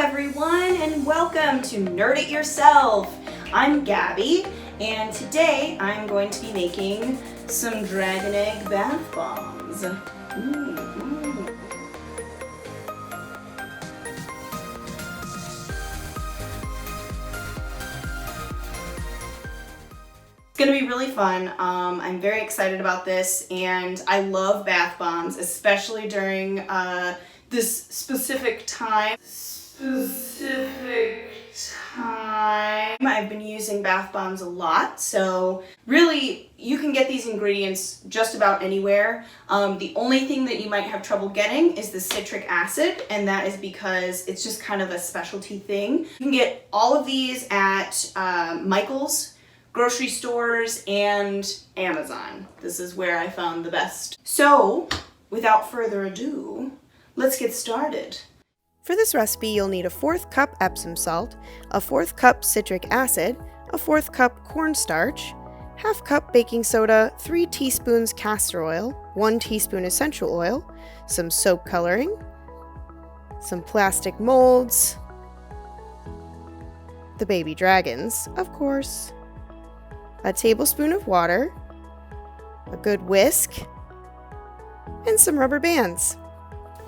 everyone, and welcome to Nerd It Yourself. I'm Gabby, and today I'm going to be making some dragon egg bath bombs. It's gonna be really fun. I'm very excited about this, and I love bath bombs, especially during this specific time. I've been using bath bombs a lot, so really you can get these ingredients just about anywhere. The only thing that you might have trouble getting is the citric acid, and that is because it's just kind of a specialty thing. You can get all of these at Michael's, grocery stores, and Amazon. This is where I found the best. So, without further ado, let's get started. For this recipe, you'll need a 1/4 cup Epsom salt, a 1/4 cup citric acid, a 1/4 cup cornstarch, 1/2 cup baking soda, 3 teaspoons castor oil, 1 teaspoon essential oil, some soap coloring, some plastic molds, the baby dragons, of course, a tablespoon of water, a good whisk, and some rubber bands.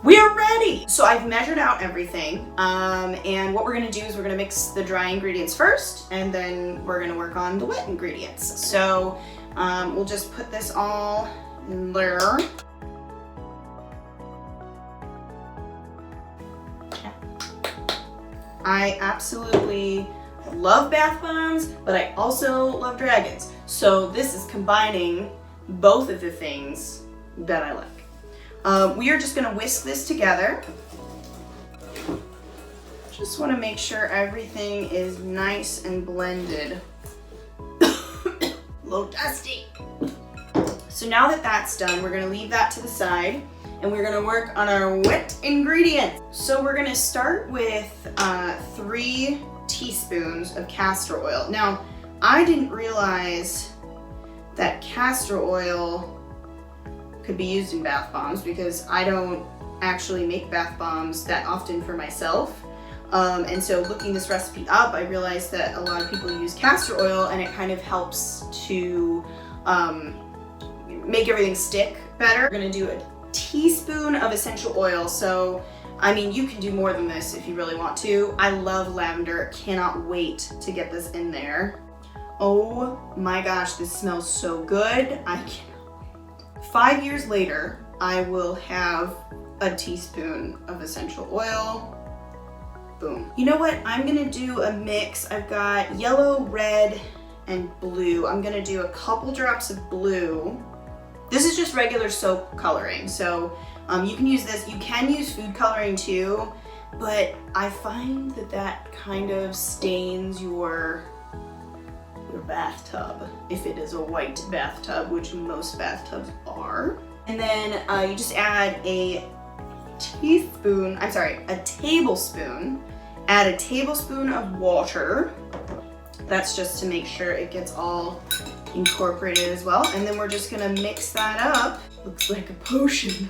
We're ready! So I've measured out everything, and what we're gonna do is we're gonna mix the dry ingredients first, and then we're gonna work on the wet ingredients. So we'll just put this all in there. I absolutely love bath bombs, but I also love dragons. So this is combining both of the things that I like. We are just gonna whisk this together. Just wanna make sure everything is nice and blended. A little dusty. So now that that's done, we're gonna leave that to the side, and we're gonna work on our wet ingredients. So we're gonna start with 3 teaspoons of castor oil. Now, I didn't realize that castor oil could be used in bath bombs because I don't actually make bath bombs that often for myself. And so looking this recipe up, I realized that a lot of people use castor oil, and it kind of helps to make everything stick better. We're gonna do a teaspoon of essential oil. So, I mean, you can do more than this if you really want to. I love lavender, cannot wait to get this in there. Oh my gosh, this smells so good. 5 years later, I will have a teaspoon of essential oil. Boom. You know what? I'm gonna do a mix. I've got yellow, red, and blue. I'm gonna do a couple drops of blue. This is just regular soap coloring, so you can use this. You can use food coloring too, but I find that that kind of stains your bathtub, if it is a white bathtub, which most bathtubs are. And then you just add a tablespoon, add a tablespoon of water. That's just to make sure it gets all incorporated as well. And then we're just gonna mix that up. Looks like a potion.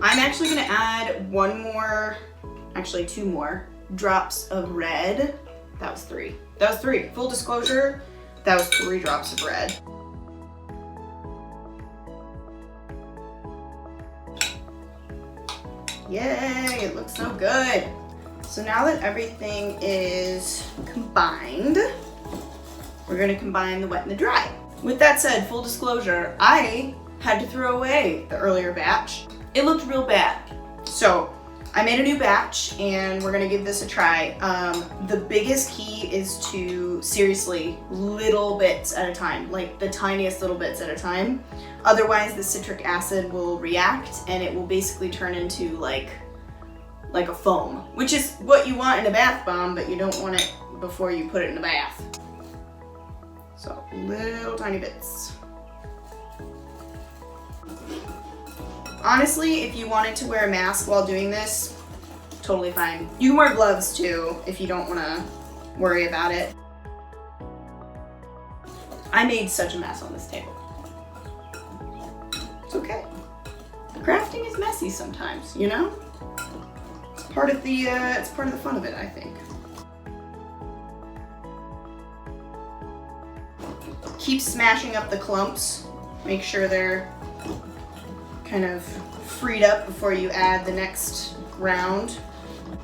I'm actually gonna add 2 more drops of red. That was 3. Full disclosure, that was 3 drops of red. Yay, it looks so good. So now that everything is combined, we're gonna combine the wet and the dry. With that said, full disclosure, I had to throw away the earlier batch. It looked real bad. So I made a new batch, and we're gonna give this a try. The biggest key is to, seriously, little bits at a time, like the tiniest little bits at a time. Otherwise, the citric acid will react, and it will basically turn into like a foam, which is what you want in a bath bomb, but you don't want it before you put it in the bath. So, little tiny bits. Honestly, if you wanted to wear a mask while doing this, totally fine. You can wear gloves too if you don't want to worry about it. I made such a mess on this table. It's okay. Crafting is messy sometimes, you know? It's part of the fun of it, I think. Keep smashing up the clumps. Make sure they're kind of freed up before you add the next round.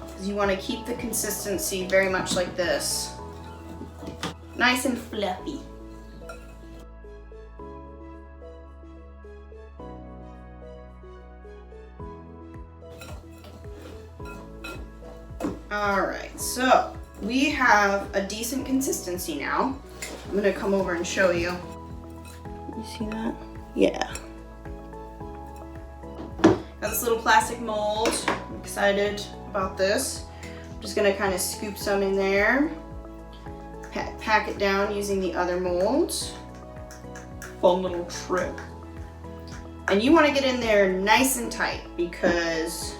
Because you want to keep the consistency very much like this. Nice and fluffy. Alright, so we have a decent consistency now. I'm gonna come over and show you. You see that? Yeah. Got this little plastic mold. I'm excited about this. I'm just gonna kind of scoop some in there. Pack it down using the other mold. Fun little trick. And you want to get in there nice and tight because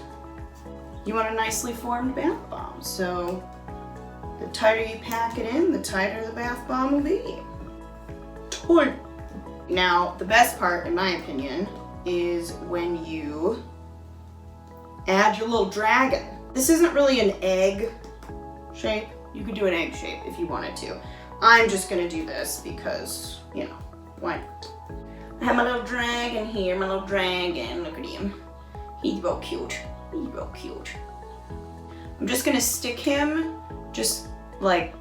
you want a nicely formed bath bomb. So the tighter you pack it in, the tighter the bath bomb will be. Tight. Now, the best part, in my opinion, is when you add your little dragon. This isn't really an egg shape. You could do an egg shape if you wanted to. I'm just gonna do this because, you know, why not? I have my little dragon here, my little dragon. Look at him. He's real cute. He's real cute. I'm just gonna stick him just like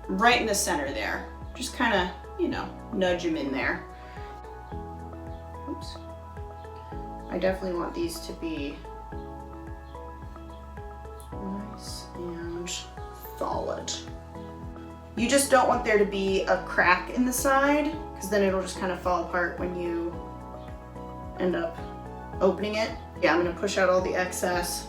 right in the center there. Just kind of, you know, nudge him in there. Oops. I definitely want these to be nice and solid. You just don't want there to be a crack in the side because then it'll just kind of fall apart when you end up opening it. Yeah, I'm gonna push out all the excess.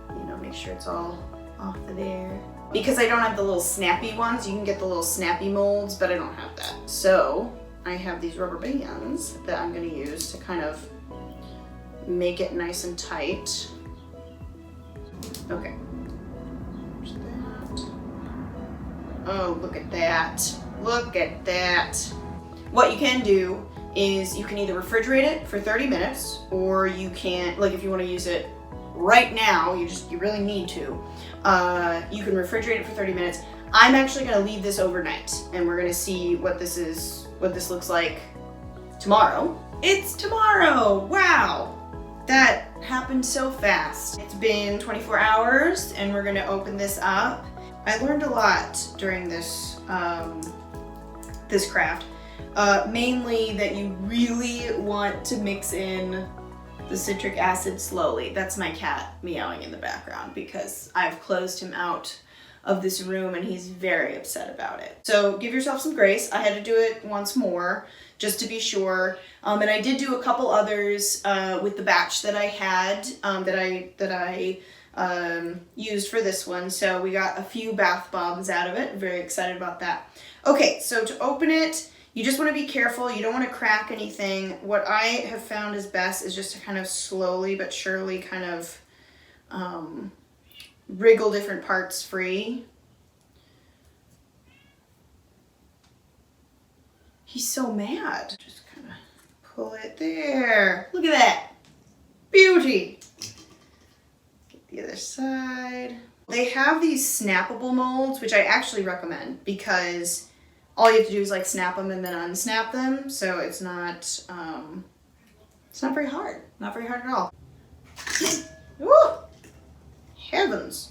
You know, make sure it's all off of there. Because I don't have the little snappy ones, you can get the little snappy molds, but I don't have that. So I have these rubber bands that I'm gonna use to kind of make it nice and tight. Okay. There's that. Oh, look at that. Look at that. What you can do is you can either refrigerate it for 30 minutes or you can, like if you want to use it right now, you really need to, you can refrigerate it for 30 minutes. I'm actually going to leave this overnight and we're going to see what this looks like tomorrow. It's tomorrow! Wow! That happened so fast. It's been 24 hours and we're going to open this up. I learned a lot during this this craft. Mainly that you really want to mix in the citric acid slowly. That's my cat meowing in the background because I've closed him out of this room and he's very upset about it. So give yourself some grace. I had to do it once more just to be sure. And I did do a couple others with the batch that I had that I used for this one. So we got a few bath bombs out of it. Very excited about that. Okay, so to open it, you just want to be careful. You don't want to crack anything. What I have found is best is just to kind of slowly but surely kind of wriggle different parts free. He's so mad. Just kind of pull it there. Look at that. Beauty. Get the other side. They have these snappable molds, which I actually recommend because all you have to do is like snap them and then unsnap them. So it's not very hard. Not very hard at all. Woo! Heavens.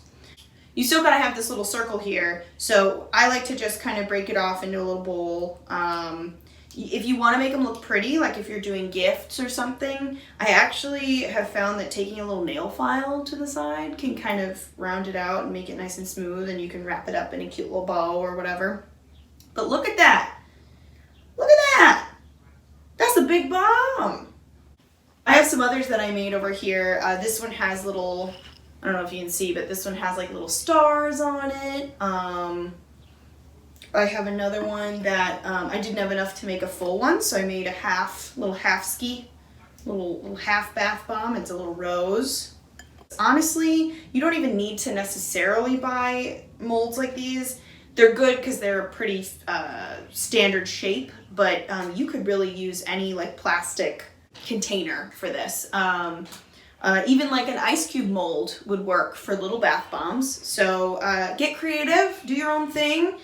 You still gotta have this little circle here. So I like to just kind of break it off into a little bowl. If you want to make them look pretty, like if you're doing gifts or something, I actually have found that taking a little nail file to the side can kind of round it out and make it nice and smooth, and you can wrap it up in a cute little bow or whatever. But look at that. Look at that. That's a big bomb. I have some others that I made over here. This one has little, I don't know if you can see, but this one has like little stars on it. I have another one that I didn't have enough to make a full one, so I made a little half bath bomb. It's a little rose. Honestly, you don't even need to necessarily buy molds like these. They're good because they're a pretty standard shape, but you could really use any like plastic container for this. Even like an ice cube mold would work for little bath bombs. So get creative, do your own thing.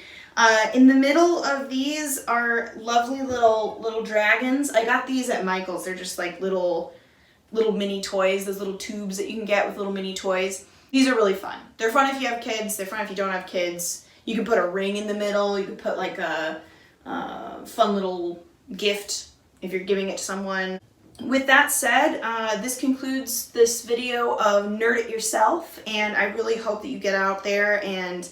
In the middle of these are lovely little dragons. I got these at Michael's. They're just like little mini toys, those little tubes that you can get with little mini toys. These are really fun. They're fun if you have kids. They're fun if you don't have kids. You can put a ring in the middle. You can put like a fun little gift if you're giving it to someone. With that said, this concludes this video of Nerd It Yourself, and I really hope that you get out there and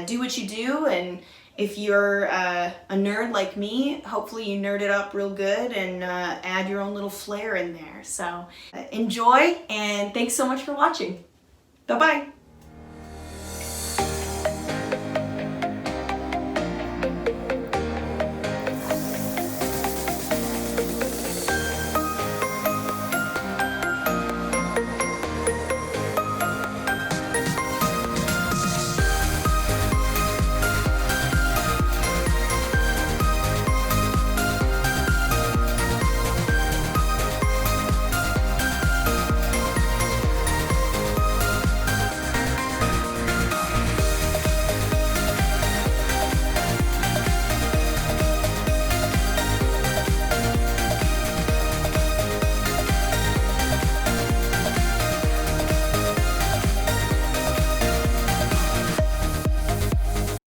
do what you do. And if you're a nerd like me, hopefully you nerd it up real good and add your own little flair in there. So enjoy, and thanks so much for watching. Bye-bye.